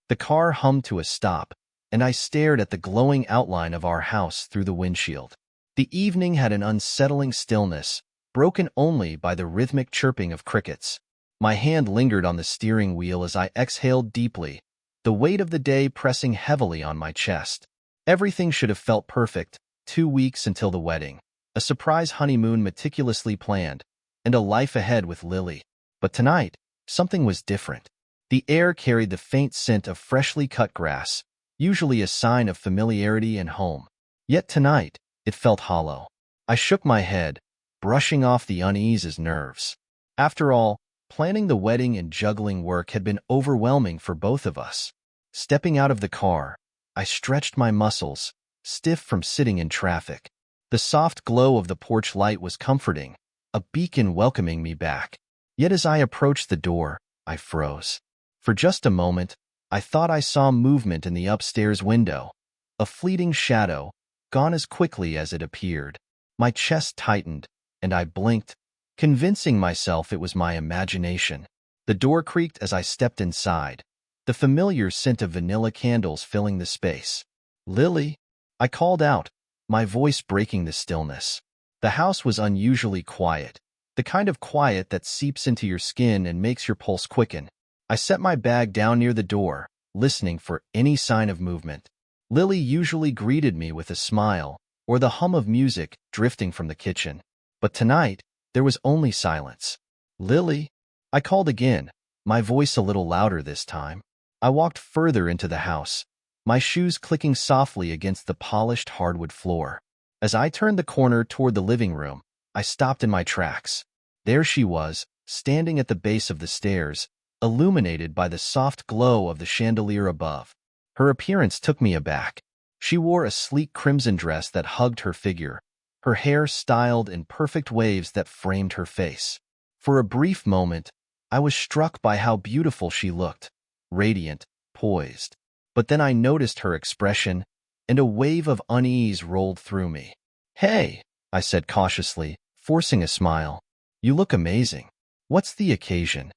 The car hummed to a stop, and I stared at the glowing outline of our house through the windshield. The evening had an unsettling stillness, broken only by the rhythmic chirping of crickets. My hand lingered on the steering wheel as I exhaled deeply, the weight of the day pressing heavily on my chest. Everything should have felt perfect, 2 weeks until the wedding, a surprise honeymoon meticulously planned, and a life ahead with Lily. But tonight, something was different. The air carried the faint scent of freshly cut grass, usually a sign of familiarity and home. Yet tonight, it felt hollow. I shook my head, brushing off the unease as nerves. After all, planning the wedding and juggling work had been overwhelming for both of us. Stepping out of the car, I stretched my muscles, stiff from sitting in traffic. The soft glow of the porch light was comforting, a beacon welcoming me back. Yet as I approached the door, I froze. For just a moment, I thought I saw movement in the upstairs window, a fleeting shadow, gone as quickly as it appeared. My chest tightened, and I blinked, convincing myself it was my imagination. The door creaked as I stepped inside, the familiar scent of vanilla candles filling the space. "Lily," I called out, my voice breaking the stillness. The house was unusually quiet, the kind of quiet that seeps into your skin and makes your pulse quicken. I set my bag down near the door, listening for any sign of movement. Lily usually greeted me with a smile or the hum of music drifting from the kitchen. But tonight, there was only silence. "Lily," I called again, my voice a little louder this time. I walked further into the house, my shoes clicking softly against the polished hardwood floor. As I turned the corner toward the living room, I stopped in my tracks. There she was, standing at the base of the stairs, illuminated by the soft glow of the chandelier above. Her appearance took me aback. She wore a sleek crimson dress that hugged her figure, her hair styled in perfect waves that framed her face. For a brief moment, I was struck by how beautiful she looked, radiant, poised. But then I noticed her expression, and a wave of unease rolled through me. "Hey," I said cautiously, forcing a smile. "You look amazing. What's the occasion?"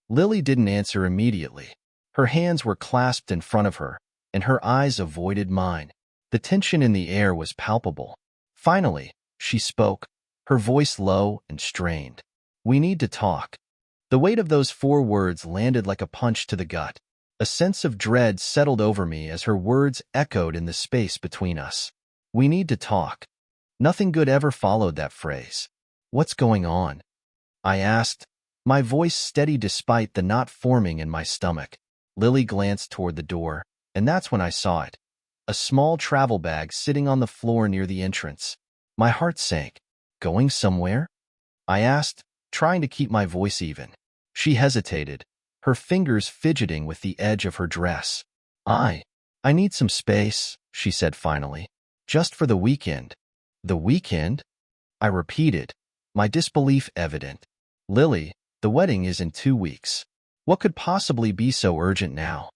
Lily didn't answer immediately. Her hands were clasped in front of her, and her eyes avoided mine. The tension in the air was palpable. Finally, she spoke, her voice low and strained. "We need to talk." The weight of those 4 words landed like a punch to the gut. A sense of dread settled over me as her words echoed in the space between us. "We need to talk." Nothing good ever followed that phrase. "What's going on?" I asked, my voice steady despite the knot forming in my stomach. Lily glanced toward the door, and that's when I saw it. A small travel bag sitting on the floor near the entrance. My heart sank. "Going somewhere?" I asked, trying to keep my voice even. She hesitated, her fingers fidgeting with the edge of her dress. I need some space," she said finally. "Just for the weekend." "The weekend?" I repeated, my disbelief evident. "Lily, the wedding is in 2 weeks. What could possibly be so urgent now?"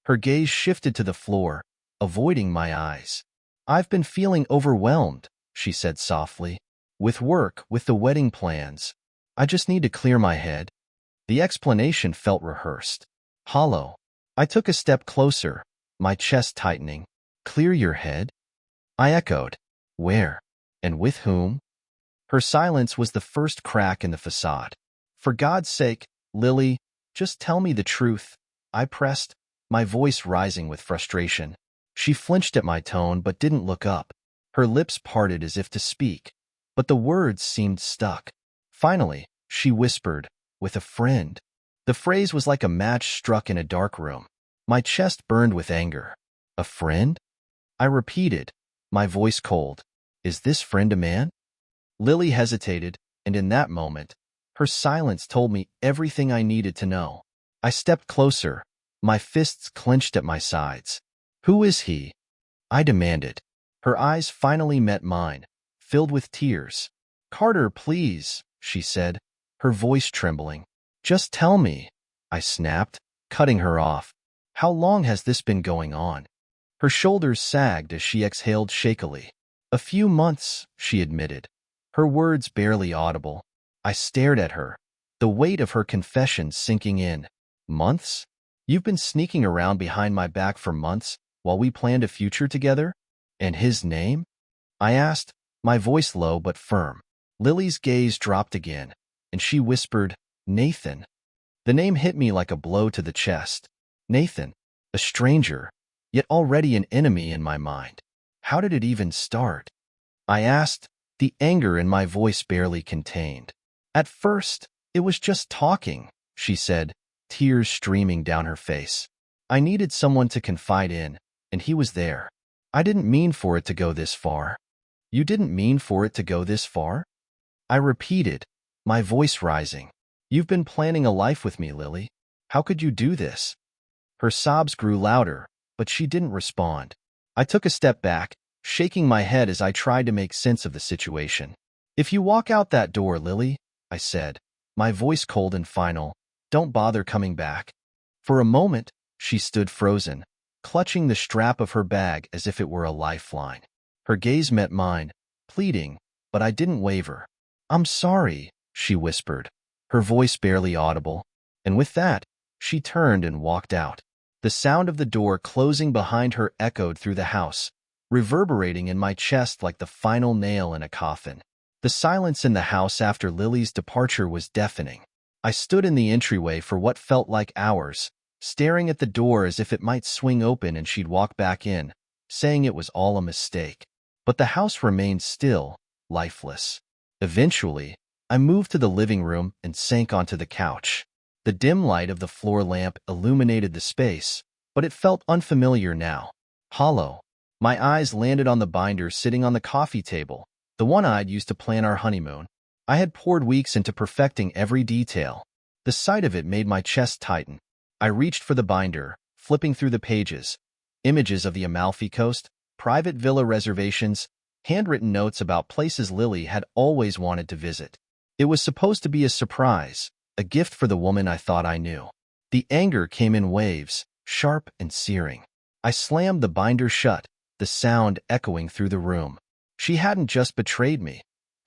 Her gaze shifted to the floor, avoiding my eyes. "I've been feeling overwhelmed," she said softly. "With work, with the wedding plans. I just need to clear my head." The explanation felt rehearsed, hollow. I took a step closer, my chest tightening. "Clear your head?" I echoed. "Where? And with whom?" Her silence was the first crack in the facade. "For God's sake, Lily, just tell me the truth," I pressed, my voice rising with frustration. She flinched at my tone but didn't look up. Her lips parted as if to speak, but the words seemed stuck. Finally, she whispered, "With a friend." The phrase was like a match struck in a dark room. My chest burned with anger. "A friend?" I repeated, my voice cold. "Is this friend a man?" Lily hesitated, and in that moment, her silence told me everything I needed to know. I stepped closer, my fists clenched at my sides. "Who is he?" I demanded. Her eyes finally met mine, filled with tears. "Carter, please," she said, her voice trembling. "Just tell me," I snapped, cutting her off. "How long has this been going on?" Her shoulders sagged as she exhaled shakily. "A few months," she admitted, her words barely audible. I stared at her, the weight of her confession sinking in. "Months? You've been sneaking around behind my back for months while we planned a future together? And his name? I asked, my voice low but firm. Lily's gaze dropped again, and she whispered, Nathan. The name hit me like a blow to the chest. Nathan, a stranger, yet already an enemy in my mind. How did it even start? I asked, the anger in my voice barely contained. At first, it was just talking, she said, tears streaming down her face. I needed someone to confide in, and he was there. I didn't mean for it to go this far. You didn't mean for it to go this far? I repeated, my voice rising. You've been planning a life with me, Lily. How could you do this? Her sobs grew louder, but she didn't respond. I took a step back, shaking my head as I tried to make sense of the situation. If you walk out that door, Lily, I said, my voice cold and final, don't bother coming back. For a moment, she stood frozen, clutching the strap of her bag as if it were a lifeline. Her gaze met mine, pleading, but I didn't waver. I'm sorry, she whispered, her voice barely audible, and with that, she turned and walked out. The sound of the door closing behind her echoed through the house, reverberating in my chest like the final nail in a coffin. The silence in the house after Lily's departure was deafening. I stood in the entryway for what felt like hours, staring at the door as if it might swing open and she'd walk back in, saying it was all a mistake. But the house remained still, lifeless. Eventually, I moved to the living room and sank onto the couch. The dim light of the floor lamp illuminated the space, but it felt unfamiliar now. Hollow. My eyes landed on the binder sitting on the coffee table, the one I'd used to plan our honeymoon. I had poured weeks into perfecting every detail. The sight of it made my chest tighten. I reached for the binder, flipping through the pages. Images of the Amalfi Coast, private villa reservations, handwritten notes about places Lily had always wanted to visit. It was supposed to be a surprise, a gift for the woman I thought I knew. The anger came in waves, sharp and searing. I slammed the binder shut, the sound echoing through the room. She hadn't just betrayed me.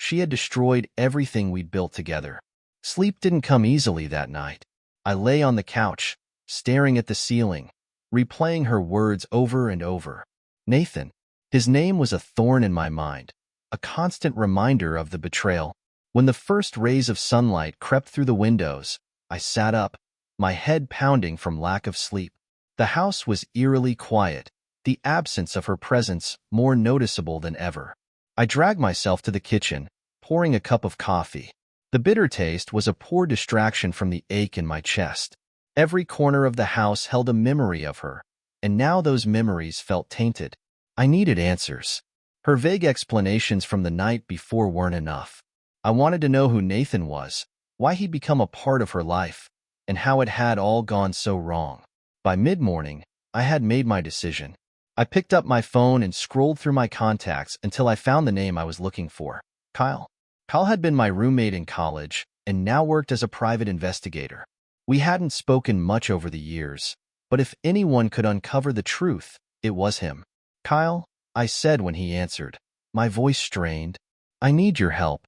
She had destroyed everything we'd built together. Sleep didn't come easily that night. I lay on the couch, staring at the ceiling, replaying her words over and over. Nathan. His name was a thorn in my mind, a constant reminder of the betrayal. When the first rays of sunlight crept through the windows, I sat up, my head pounding from lack of sleep. The house was eerily quiet, the absence of her presence more noticeable than ever. I dragged myself to the kitchen, pouring a cup of coffee. The bitter taste was a poor distraction from the ache in my chest. Every corner of the house held a memory of her, and now those memories felt tainted. I needed answers. Her vague explanations from the night before weren't enough. I wanted to know who Nathan was, why he'd become a part of her life, and how it had all gone so wrong. By mid-morning, I had made my decision. I picked up my phone and scrolled through my contacts until I found the name I was looking for, Kyle. Kyle had been my roommate in college and now worked as a private investigator. We hadn't spoken much over the years, but if anyone could uncover the truth, it was him. Kyle, I said when he answered, my voice strained. I need your help.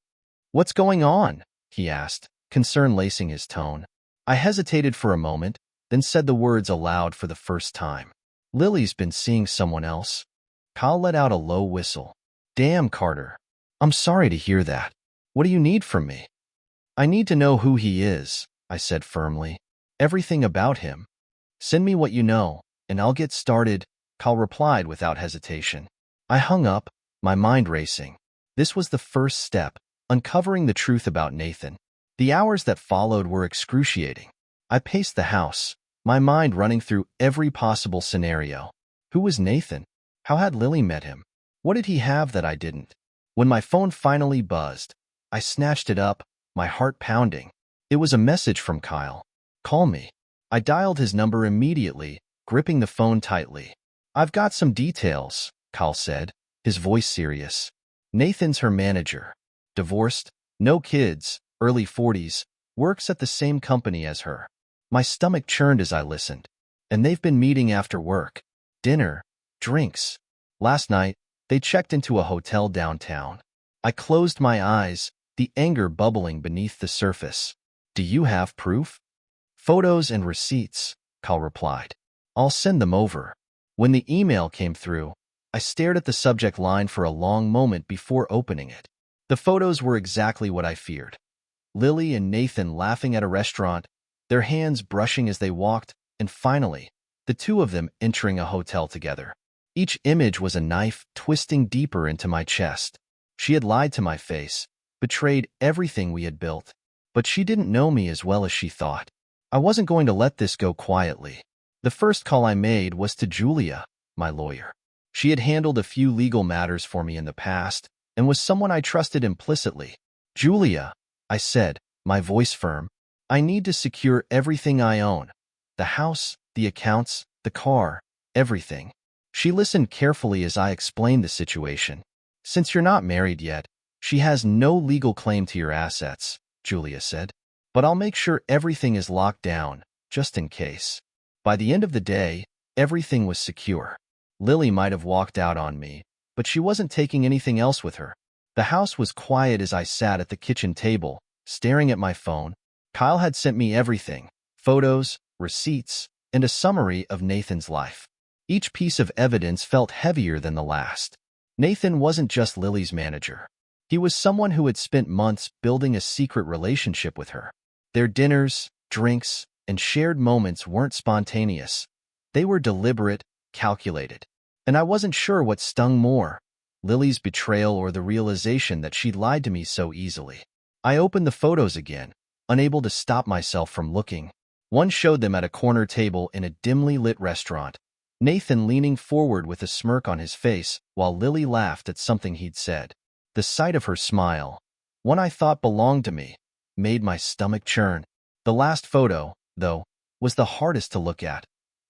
What's going on? He asked, concern lacing his tone. I hesitated for a moment, then said the words aloud for the first time. Lily's been seeing someone else. Kyle let out a low whistle. Damn, Carter. I'm sorry to hear that. What do you need from me? I need to know who he is, I said firmly. Everything about him. Send me what you know, and I'll get started, Kyle replied without hesitation. I hung up, my mind racing. This was the first step, uncovering the truth about Nathan. The hours that followed were excruciating. I paced the house, my mind running through every possible scenario. Who was Nathan? How had Lily met him? What did he have that I didn't? When my phone finally buzzed, I snatched it up, my heart pounding. It was a message from Kyle. Call me. I dialed his number immediately, gripping the phone tightly. I've got some details, Kyle said, his voice serious. Nathan's her manager. Divorced, no kids, early 40s, works at the same company as her. My stomach churned as I listened. And they've been meeting after work. Dinner, drinks. Last night, they checked into a hotel downtown. I closed my eyes, the anger bubbling beneath the surface. Do you have proof? Photos and receipts, Kyle replied. I'll send them over. When the email came through, I stared at the subject line for a long moment before opening it. The photos were exactly what I feared. Lily and Nathan laughing at a restaurant, their hands brushing as they walked, and finally, the two of them entering a hotel together. Each image was a knife twisting deeper into my chest. She had lied to my face, betrayed everything we had built, but she didn't know me as well as she thought. I wasn't going to let this go quietly. The first call I made was to Julia, my lawyer. She had handled a few legal matters for me in the past and was someone I trusted implicitly. Julia, I said, my voice firm, I need to secure everything I own. The house, the accounts, the car, everything. She listened carefully as I explained the situation. Since you're not married yet, she has no legal claim to your assets, Julia said. But I'll make sure everything is locked down, just in case. By the end of the day, everything was secure. Lily might have walked out on me, but she wasn't taking anything else with her. The house was quiet as I sat at the kitchen table, staring at my phone. Kyle had sent me everything, photos, receipts, and a summary of Nathan's life. Each piece of evidence felt heavier than the last. Nathan wasn't just Lily's manager. He was someone who had spent months building a secret relationship with her. Their dinners, drinks, and shared moments weren't spontaneous. They were deliberate, calculated. And I wasn't sure what stung more, Lily's betrayal or the realization that she'd lied to me so easily. I opened the photos again, unable to stop myself from looking. One showed them at a corner table in a dimly lit restaurant, Nathan leaning forward with a smirk on his face while Lily laughed at something he'd said. The sight of her smile, one I thought belonged to me, made my stomach churn. The last photo, though, was the hardest to look at.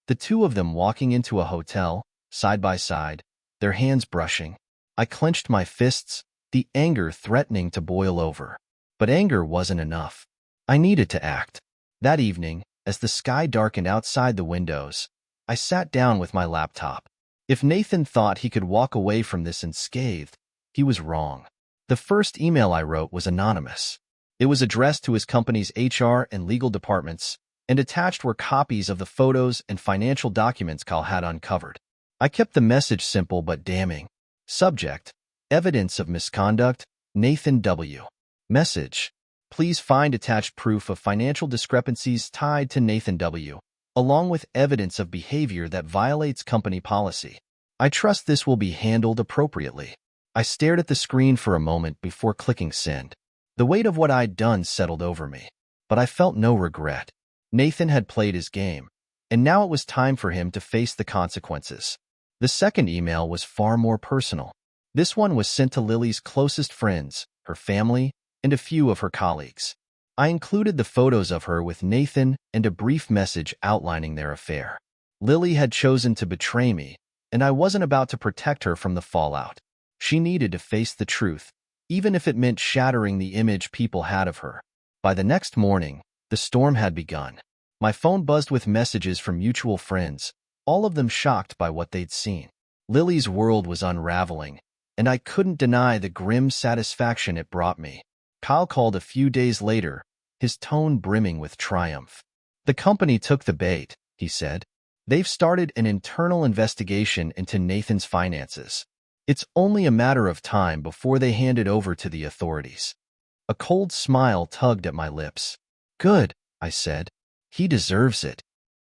The two of them walking into a hotel, side by side, their hands brushing. I clenched my fists, the anger threatening to boil over. But anger wasn't enough. I needed to act. That evening, as the sky darkened outside the windows, I sat down with my laptop. If Nathan thought he could walk away from this unscathed, he was wrong. The first email I wrote was anonymous. It was addressed to his company's HR and legal departments, and attached were copies of the photos and financial documents Kyle had uncovered. I kept the message simple but damning. Subject: Evidence of misconduct, Nathan W. Message: Please find attached proof of financial discrepancies tied to Nathan W., along with evidence of behavior that violates company policy. I trust this will be handled appropriately. I stared at the screen for a moment before clicking send. The weight of what I'd done settled over me, but I felt no regret. Nathan had played his game, and now it was time for him to face the consequences. The second email was far more personal. This one was sent to Lily's closest friends, her family, and a few of her colleagues. I included the photos of her with Nathan and a brief message outlining their affair. Lily had chosen to betray me, and I wasn't about to protect her from the fallout. She needed to face the truth, even if it meant shattering the image people had of her. By the next morning, the storm had begun. My phone buzzed with messages from mutual friends, all of them shocked by what they'd seen. Lily's world was unraveling, and I couldn't deny the grim satisfaction it brought me. Kyle called a few days later, his tone brimming with triumph. The company took the bait, he said. They've started an internal investigation into Nathan's finances. It's only a matter of time before they hand it over to the authorities. A cold smile tugged at my lips. Good, I said. He deserves it.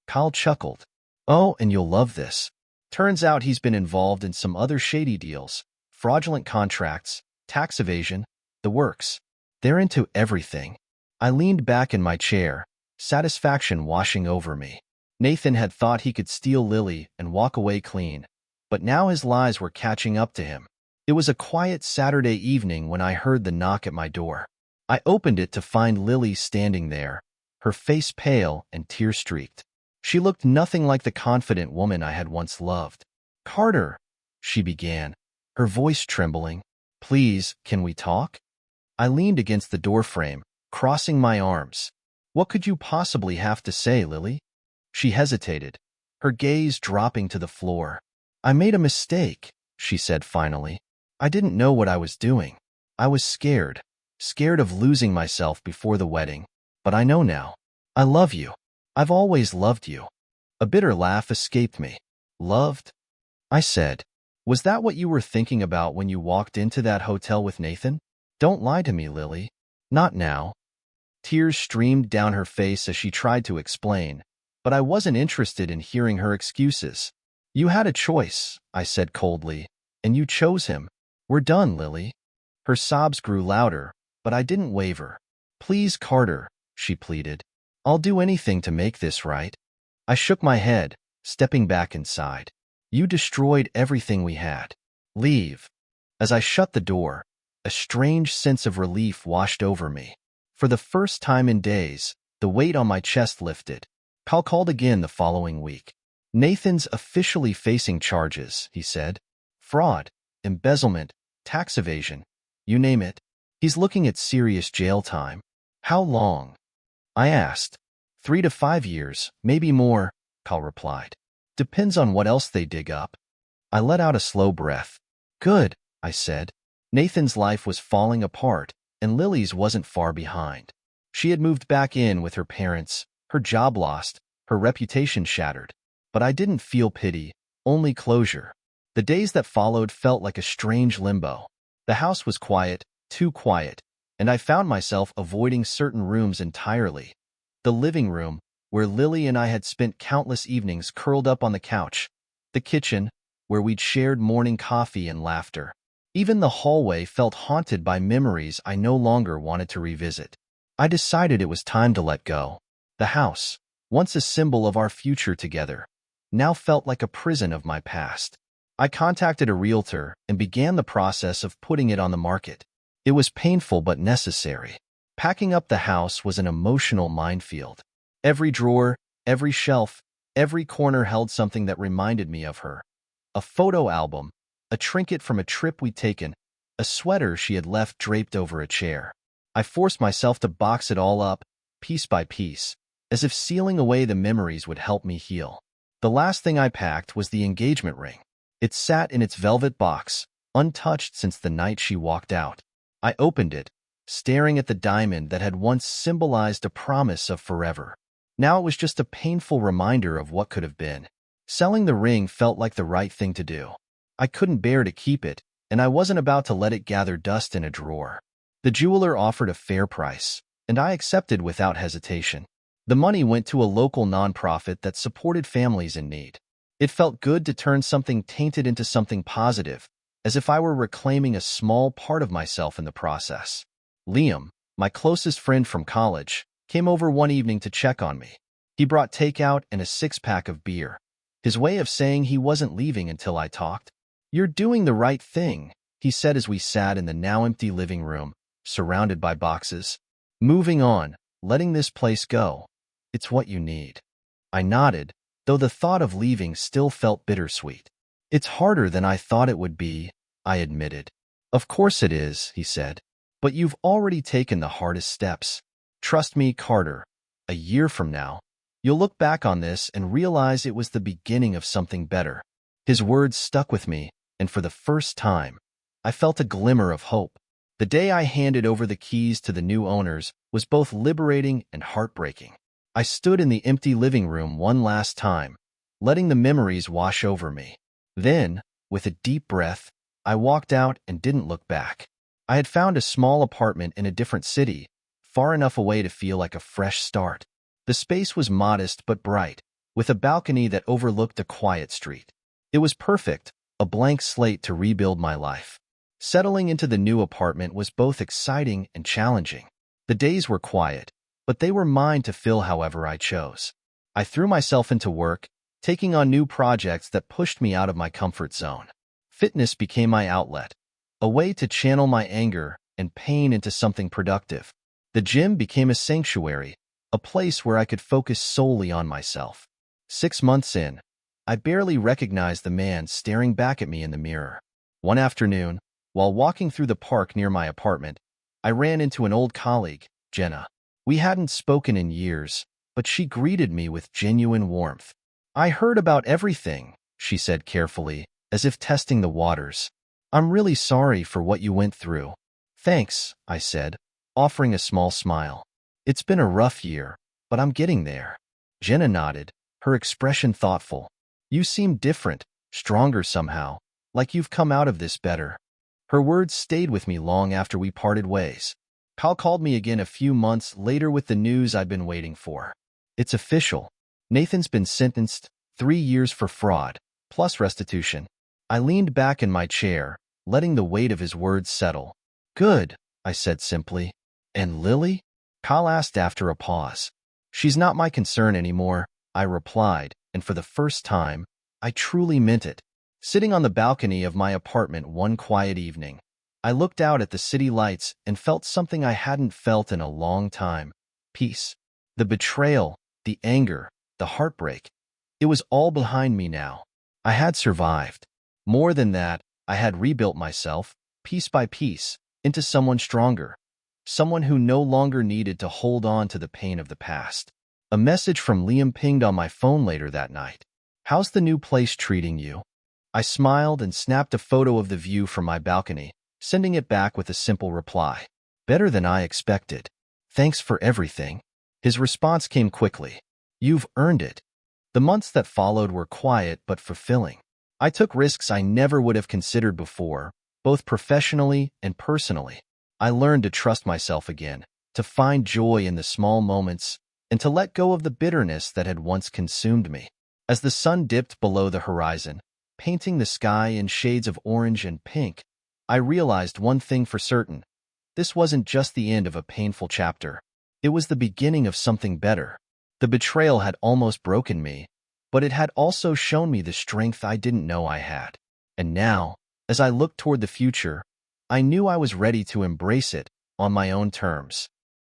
Kyle chuckled. Oh, and you'll love this. Turns out he's been involved in some other shady deals, fraudulent contracts, tax evasion, the works. They're into everything. I leaned back in my chair, satisfaction washing over me. Nathan had thought he could steal Lily and walk away clean, but now his lies were catching up to him. It was a quiet Saturday evening when I heard the knock at my door. I opened it to find Lily standing there, her face pale and tear-streaked. She looked nothing like the confident woman I had once loved. Carter, she began, her voice trembling. Please, can we talk? I leaned against the doorframe, crossing my arms. What could you possibly have to say, Lily? She hesitated, her gaze dropping to the floor. I made a mistake, she said finally. I didn't know what I was doing. I was scared of losing myself before the wedding. But I know now. I love you. I've always loved you. A bitter laugh escaped me. Loved? I said. Was that what you were thinking about when you walked into that hotel with Nathan? Don't lie to me, Lily. Not now. Tears streamed down her face as she tried to explain, but I wasn't interested in hearing her excuses. You had a choice, I said coldly, and you chose him. We're done, Lily. Her sobs grew louder, but I didn't waver. Please, Carter, she pleaded. I'll do anything to make this right. I shook my head, stepping back inside. You destroyed everything we had. Leave. As I shut the door, a strange sense of relief washed over me. For the first time in days, the weight on my chest lifted. Cal called again the following week. Nathan's officially facing charges, he said. Fraud, embezzlement, tax evasion, you name it. He's looking at serious jail time. How long? I asked. 3 to 5 years, maybe more, Cal replied. Depends on what else they dig up. I let out a slow breath. Good, I said. Nathan's life was falling apart, and Lily's wasn't far behind. She had moved back in with her parents, her job lost, her reputation shattered. But I didn't feel pity, only closure. The days that followed felt like a strange limbo. The house was quiet, too quiet, and I found myself avoiding certain rooms entirely. The living room, where Lily and I had spent countless evenings curled up on the couch. The kitchen, where we'd shared morning coffee and laughter. Even the hallway felt haunted by memories I no longer wanted to revisit. I decided it was time to let go. The house, once a symbol of our future together, now felt like a prison of my past. I contacted a realtor and began the process of putting it on the market. It was painful but necessary. Packing up the house was an emotional minefield. Every drawer, every shelf, every corner held something that reminded me of her. A photo album, a trinket from a trip we'd taken, a sweater she had left draped over a chair. I forced myself to box it all up, piece by piece, as if sealing away the memories would help me heal. The last thing I packed was the engagement ring. It sat in its velvet box, untouched since the night she walked out. I opened it, staring at the diamond that had once symbolized a promise of forever. Now it was just a painful reminder of what could have been. Selling the ring felt like the right thing to do. I couldn't bear to keep it, and I wasn't about to let it gather dust in a drawer. The jeweler offered a fair price, and I accepted without hesitation. The money went to a local nonprofit that supported families in need. It felt good to turn something tainted into something positive, as if I were reclaiming a small part of myself in the process. Liam, my closest friend from college, came over one evening to check on me. He brought takeout and a 6-pack of beer, his way of saying he wasn't leaving until I talked. You're doing the right thing, he said as we sat in the now-empty living room, surrounded by boxes. Moving on, letting this place go. It's what you need. I nodded, though the thought of leaving still felt bittersweet. It's harder than I thought it would be, I admitted. Of course it is, he said. But you've already taken the hardest steps. Trust me, Carter. A year from now, you'll look back on this and realize it was the beginning of something better. His words stuck with me, and for the first time, I felt a glimmer of hope. The day I handed over the keys to the new owners was both liberating and heartbreaking. I stood in the empty living room one last time, letting the memories wash over me. Then, with a deep breath, I walked out and didn't look back. I had found a small apartment in a different city, far enough away to feel like a fresh start. The space was modest but bright, with a balcony that overlooked a quiet street. It was perfect, a blank slate to rebuild my life. Settling into the new apartment was both exciting and challenging. The days were quiet, but they were mine to fill however I chose. I threw myself into work, taking on new projects that pushed me out of my comfort zone. Fitness became my outlet, a way to channel my anger and pain into something productive. The gym became a sanctuary, a place where I could focus solely on myself. 6 months in, I barely recognized the man staring back at me in the mirror. One afternoon, while walking through the park near my apartment, I ran into an old colleague, Jenna. We hadn't spoken in years, but she greeted me with genuine warmth. I heard about everything, she said carefully, as if testing the waters. I'm really sorry for what you went through. Thanks, I said, offering a small smile. It's been a rough year, but I'm getting there. Jenna nodded, her expression thoughtful. You seem different, stronger somehow, like you've come out of this better. Her words stayed with me long after we parted ways. Pal called me again a few months later with the news I'd been waiting for. It's official. Nathan's been sentenced 3 years for fraud, plus restitution. I leaned back in my chair, letting the weight of his words settle. Good, I said simply. And Lily? Pal asked after a pause. She's not my concern anymore, I replied, and for the first time, I truly meant it. Sitting on the balcony of my apartment one quiet evening, I looked out at the city lights and felt something I hadn't felt in a long time. Peace. The betrayal, the anger, the heartbreak. It was all behind me now. I had survived. More than that, I had rebuilt myself, piece by piece, into someone stronger. Someone who no longer needed to hold on to the pain of the past. A message from Liam pinged on my phone later that night. How's the new place treating you? I smiled and snapped a photo of the view from my balcony, sending it back with a simple reply. Better than I expected. Thanks for everything. His response came quickly. You've earned it. The months that followed were quiet but fulfilling. I took risks I never would have considered before, both professionally and personally. I learned to trust myself again, to find joy in the small moments, and to let go of the bitterness that had once consumed me. As the sun dipped below the horizon, painting the sky in shades of orange and pink, I realized one thing for certain. This wasn't just the end of a painful chapter. It was the beginning of something better. The betrayal had almost broken me, but it had also shown me the strength I didn't know I had. And now, as I looked toward the future, I knew I was ready to embrace it on my own terms.